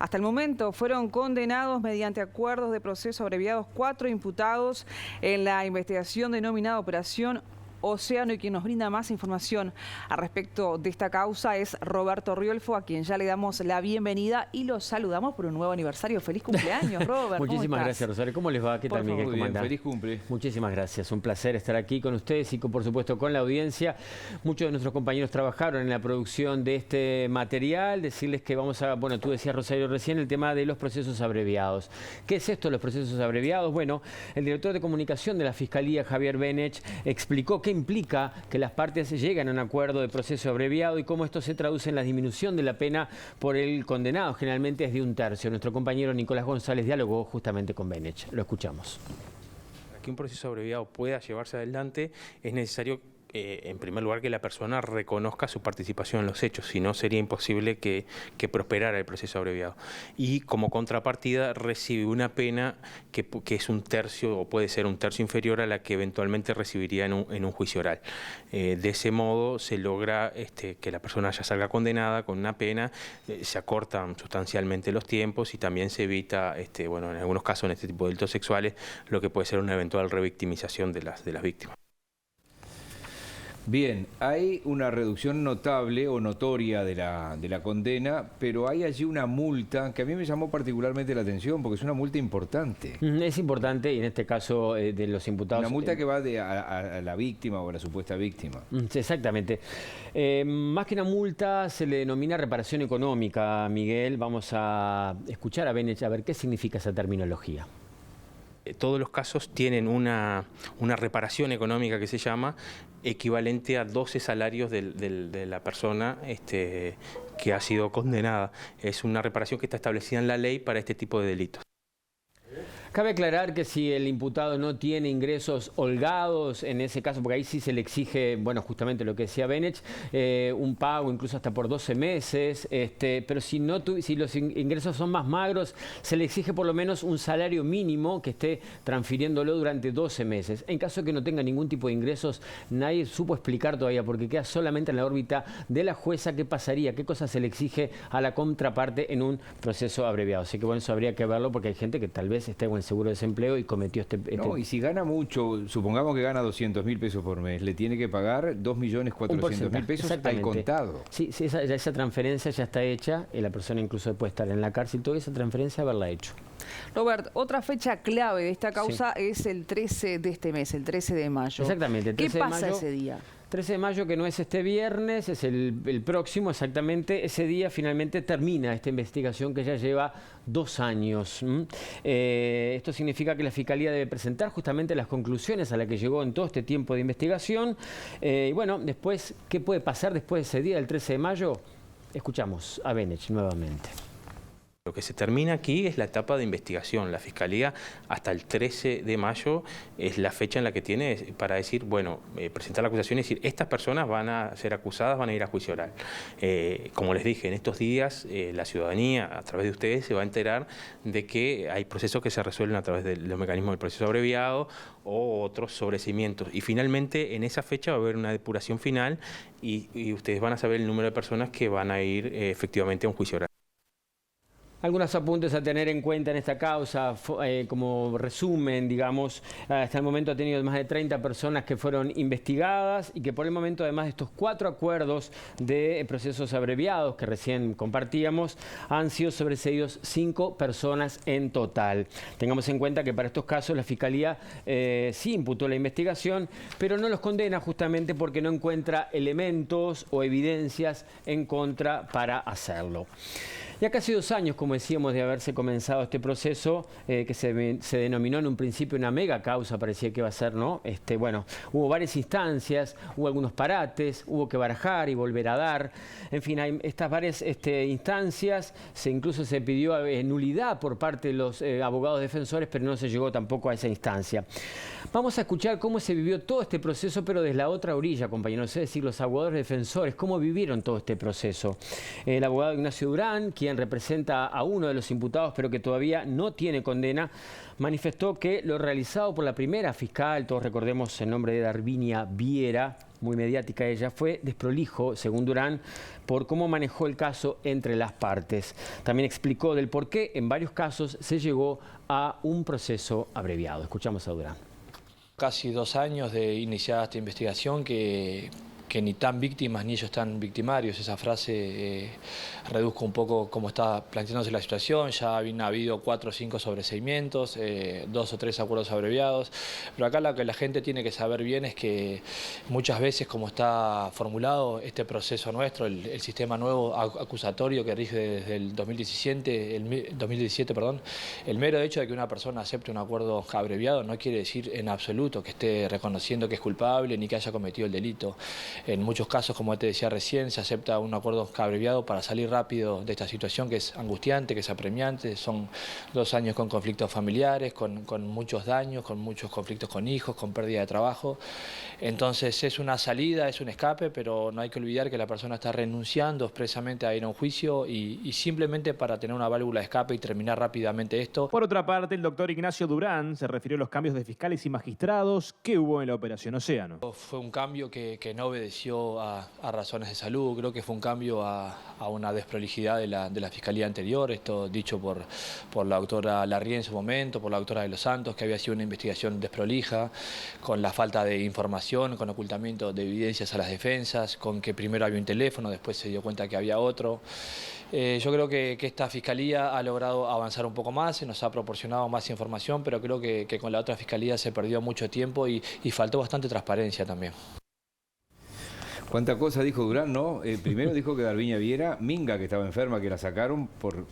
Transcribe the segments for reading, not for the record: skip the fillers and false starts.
Hasta el momento fueron condenados mediante acuerdos de proceso abreviados 4 imputados en la investigación denominada Operación Océano, y quien nos brinda más información al respecto de esta causa es Roberto Riolfo, a quien ya le damos la bienvenida y los saludamos por un nuevo aniversario. ¡Feliz cumpleaños, Robert! Muchísimas gracias, Rosario. ¿Cómo les va? ¿Qué tal, Miguel? ¿Cómo andan? Feliz cumple. Muchísimas gracias. Un placer estar aquí con ustedes y, por supuesto, con la audiencia. Muchos de nuestros compañeros trabajaron en la producción de este material. Decirles que vamos a... Bueno, tú decías, Rosario, recién el tema de los procesos abreviados. ¿Qué es esto, los procesos abreviados? Bueno, el director de comunicación de la Fiscalía, Javier Benech, explicó qué implica que las partes lleguen a un acuerdo de proceso abreviado y cómo esto se traduce en la disminución de la pena por el condenado. Generalmente es de 1/3. Nuestro compañero Nicolás González dialogó justamente con Benech. Lo escuchamos. Para que un proceso abreviado pueda llevarse adelante es necesario en primer lugar, que la persona reconozca su participación en los hechos, si no sería imposible que prosperara el proceso abreviado. Y como contrapartida recibe una pena que es 1/3 o puede ser 1/3 inferior a la que eventualmente recibiría en un juicio oral. De ese modo se logra que la persona ya salga condenada con una pena, se acortan sustancialmente los tiempos y también se evita, bueno, en algunos casos en este tipo de delitos sexuales, lo que puede ser una eventual revictimización de las víctimas. Bien, hay una reducción notable o notoria de la condena, pero hay allí una multa que a mí me llamó particularmente la atención porque es una multa importante. Es importante, y en este caso de los imputados... Una multa que va a la víctima o a la supuesta víctima. Exactamente. Más que una multa se le denomina reparación económica, Miguel. Vamos a escuchar a Benech a ver qué significa esa terminología. Todos los casos tienen una reparación económica que se llama, equivalente a 12 salarios de la persona que ha sido condenada. Es una reparación que está establecida en la ley para este tipo de delitos. Cabe aclarar que si el imputado no tiene ingresos holgados, en ese caso, porque ahí sí se le exige, bueno, justamente lo que decía Benech, un pago incluso hasta por 12 meses, pero si los ingresos son más magros, se le exige por lo menos un salario mínimo que esté transfiriéndolo durante 12 meses. En caso de que no tenga ningún tipo de ingresos, nadie supo explicar todavía, porque queda solamente en la órbita de la jueza qué pasaría, qué cosas se le exige a la contraparte en un proceso abreviado. Así que bueno, eso habría que verlo porque hay gente que tal vez esté con el seguro de desempleo y cometió No, y si gana mucho, supongamos que gana 200.000 pesos por mes, le tiene que pagar 2.400.000 pesos al contado. Sí, esa transferencia ya está hecha, y la persona incluso puede estar en la cárcel, toda esa transferencia haberla hecho. Robert, otra fecha clave de esta causa es el 13 de este mes, el 13 de mayo. Exactamente. ¿Qué pasa ese día? 13 de mayo, que no es este viernes, es el próximo exactamente. Ese día finalmente termina esta investigación que ya lleva 2 años. Esto significa que la Fiscalía debe presentar justamente las conclusiones a las que llegó en todo este tiempo de investigación. Y bueno, después, ¿qué puede pasar después de ese día, el 13 de mayo? Escuchamos a Benech nuevamente. Lo que se termina aquí es la etapa de investigación. La Fiscalía hasta el 13 de mayo es la fecha en la que tiene para decir, bueno, presentar la acusación y decir, estas personas van a ser acusadas, van a ir a juicio oral. Como les dije, en estos días la ciudadanía, a través de ustedes, se va a enterar de que hay procesos que se resuelven a través de los mecanismos del proceso abreviado o otros sobreseimientos. Y finalmente, en esa fecha va a haber una depuración final y ustedes van a saber el número de personas que van a ir efectivamente a un juicio oral. Algunos apuntes a tener en cuenta en esta causa, como resumen, digamos, hasta el momento ha tenido más de 30 personas que fueron investigadas y que por el momento, además de estos 4 acuerdos de procesos abreviados que recién compartíamos, han sido sobreseídos 5 personas en total. Tengamos en cuenta que para estos casos la Fiscalía sí imputó la investigación, pero no los condena justamente porque no encuentra elementos o evidencias en contra para hacerlo. Ya casi 2 años, como decíamos, de haberse comenzado este proceso, que se denominó en un principio una mega causa, parecía que iba a ser, ¿no? Bueno, hubo varias instancias, hubo algunos parates, hubo que barajar y volver a dar. En fin, hay estas varias instancias, incluso se pidió nulidad por parte de los abogados defensores, pero no se llegó tampoco a esa instancia. Vamos a escuchar cómo se vivió todo este proceso, pero desde la otra orilla, compañeros, es decir, los abogados defensores, cómo vivieron todo este proceso. El abogado Ignacio Durán, quien quien representa a uno de los imputados, pero que todavía no tiene condena, manifestó que lo realizado por la primera fiscal, todos recordemos el nombre de Darvinia Viera, muy mediática ella, fue desprolijo, según Durán, por cómo manejó el caso entre las partes. También explicó del por qué en varios casos se llegó a un proceso abreviado. Escuchamos a Durán. Casi 2 años de iniciada esta investigación que ni tan víctimas ni ellos tan victimarios. Esa frase reduzco un poco cómo está planteándose la situación. Ya habían habido 4 o 5 sobreseimientos, 2 o 3 acuerdos abreviados. Pero acá lo que la gente tiene que saber bien es que muchas veces, como está formulado este proceso nuestro, el sistema nuevo acusatorio que rige desde el 2017, el mero hecho de que una persona acepte un acuerdo abreviado no quiere decir en absoluto que esté reconociendo que es culpable ni que haya cometido el delito. En muchos casos, como te decía recién, se acepta un acuerdo abreviado para salir rápido de esta situación que es angustiante, que es apremiante. Son 2 años con conflictos familiares, con muchos daños, con muchos conflictos con hijos, con pérdida de trabajo. Entonces es una salida, es un escape, pero no hay que olvidar que la persona está renunciando expresamente a ir a un juicio y simplemente para tener una válvula de escape y terminar rápidamente esto. Por otra parte, el doctor Ignacio Durán se refirió a los cambios de fiscales y magistrados que hubo en la Operación Océano. Fue un cambio que no obedeció a razones de salud, creo que fue un cambio a una desprolijidad de la fiscalía anterior, esto dicho por la doctora Larrié en su momento, por la doctora de los Santos, que había sido una investigación desprolija, con la falta de información, con ocultamiento de evidencias a las defensas, con que primero había un teléfono, después se dio cuenta que había otro. Yo creo que esta fiscalía ha logrado avanzar un poco más, se nos ha proporcionado más información, pero creo que con la otra fiscalía se perdió mucho tiempo y faltó bastante transparencia también. Cuánta cosa dijo Durán, ¿no? Primero dijo que Darvinia Viera, Minga, que estaba enferma, que la sacaron por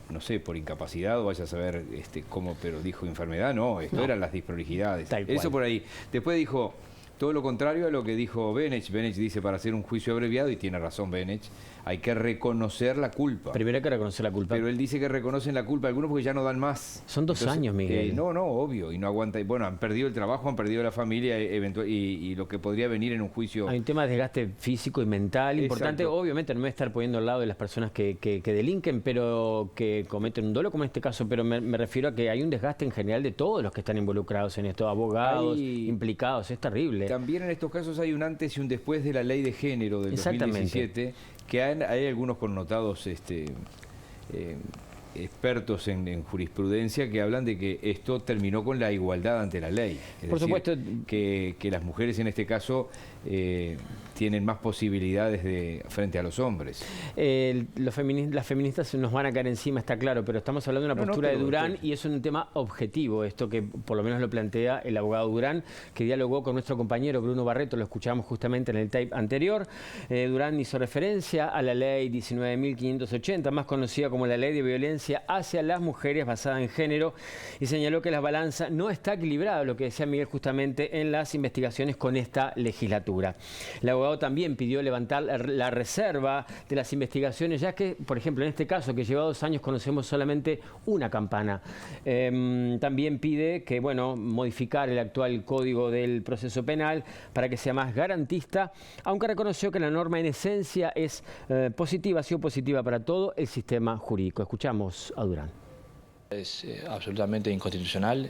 no sé, por incapacidad, o vaya a saber cómo, pero dijo enfermedad, no, esto eran las disprolijidades. Eso por ahí. Después dijo todo lo contrario a lo que dijo Benech. Benech dice, para hacer un juicio abreviado, y tiene razón Benech, hay que reconocer la culpa. Primero hay que reconocer la culpa. Pero él dice que reconocen la culpa algunos porque ya no dan más. Son 2 años, Miguel. No, obvio, y no aguanta. Bueno, han perdido el trabajo, han perdido la familia y lo que podría venir en un juicio. Hay un tema de desgaste físico y mental importante. Exacto. Obviamente no me voy a estar poniendo al lado de las personas que delinquen, pero que cometen un dolo como en este caso, pero me refiero a que hay un desgaste en general de todos los que están involucrados en esto, abogados, implicados, es terrible. También en estos casos hay un antes y un después de la ley de género del 2017, que hay algunos connotados expertos en jurisprudencia que hablan de que esto terminó con la igualdad ante la ley. Por supuesto. Que las mujeres en este caso tienen más posibilidades frente a los hombres. Las feministas nos van a caer encima, está claro, pero estamos hablando de una postura de Durán y es un tema objetivo, esto que por lo menos lo plantea el abogado Durán, que dialogó con nuestro compañero Bruno Barreto, lo escuchamos justamente en el tape anterior. Durán hizo referencia a la ley 19.580, más conocida como la ley de violencia hacia las mujeres basada en género, y señaló que la balanza no está equilibrada, lo que decía Miguel justamente en las investigaciones con esta legislatura. El abogado también pidió levantar la reserva de las investigaciones, ya que, por ejemplo, en este caso, que lleva 2 años, conocemos solamente una campana. También pide que, modificar el actual Código del Proceso Penal para que sea más garantista, aunque reconoció que la norma en esencia es positiva, ha sido positiva para todo el sistema jurídico. Escuchamos a Durán. Es absolutamente inconstitucional.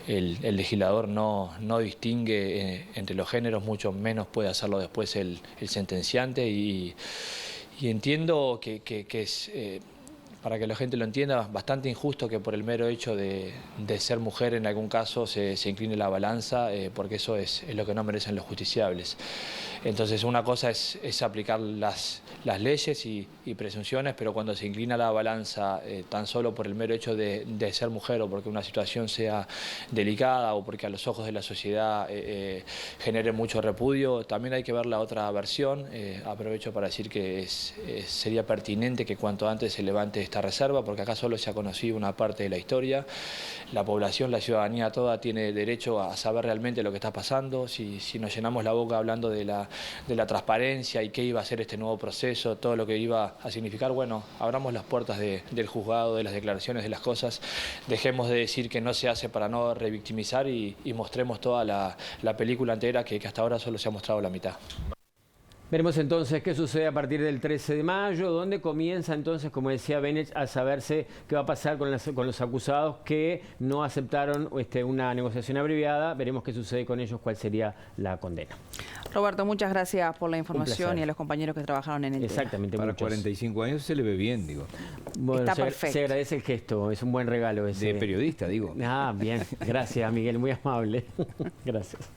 El legislador no distingue entre los géneros, mucho menos puede hacerlo después el sentenciante y entiendo que es, para que la gente lo entienda, bastante injusto que por el mero hecho de ser mujer en algún caso se incline la balanza, porque eso es lo que no merecen los justiciables. Entonces una cosa es aplicar las leyes y presunciones, pero cuando se inclina la balanza tan solo por el mero hecho de ser mujer o porque una situación sea delicada o porque a los ojos de la sociedad genere mucho repudio, también hay que ver la otra versión. Aprovecho para decir que sería pertinente que cuanto antes se levante esta reserva, porque acá solo se ha conocido una parte de la historia. La población, la ciudadanía toda tiene derecho a saber realmente lo que está pasando. Si nos llenamos la boca hablando de la transparencia y qué iba a ser este nuevo proceso, todo lo que iba a significar, abramos las puertas del juzgado, de las declaraciones, de las cosas, dejemos de decir que no se hace para no revictimizar y mostremos toda la película entera que hasta ahora solo se ha mostrado la mitad. Veremos entonces qué sucede a partir del 13 de mayo, donde comienza entonces, como decía Benech, a saberse qué va a pasar con los acusados que no aceptaron una negociación abreviada. Veremos qué sucede con ellos, cuál sería la condena. Roberto, muchas gracias por la información y a los compañeros que trabajaron en el tema. Exactamente. Para muchos. 45 años se le ve bien, digo. Bueno, Está perfecto. Se agradece el gesto, es un buen regalo ese. De periodista, digo. Ah, bien. Gracias, Miguel, muy amable. Gracias.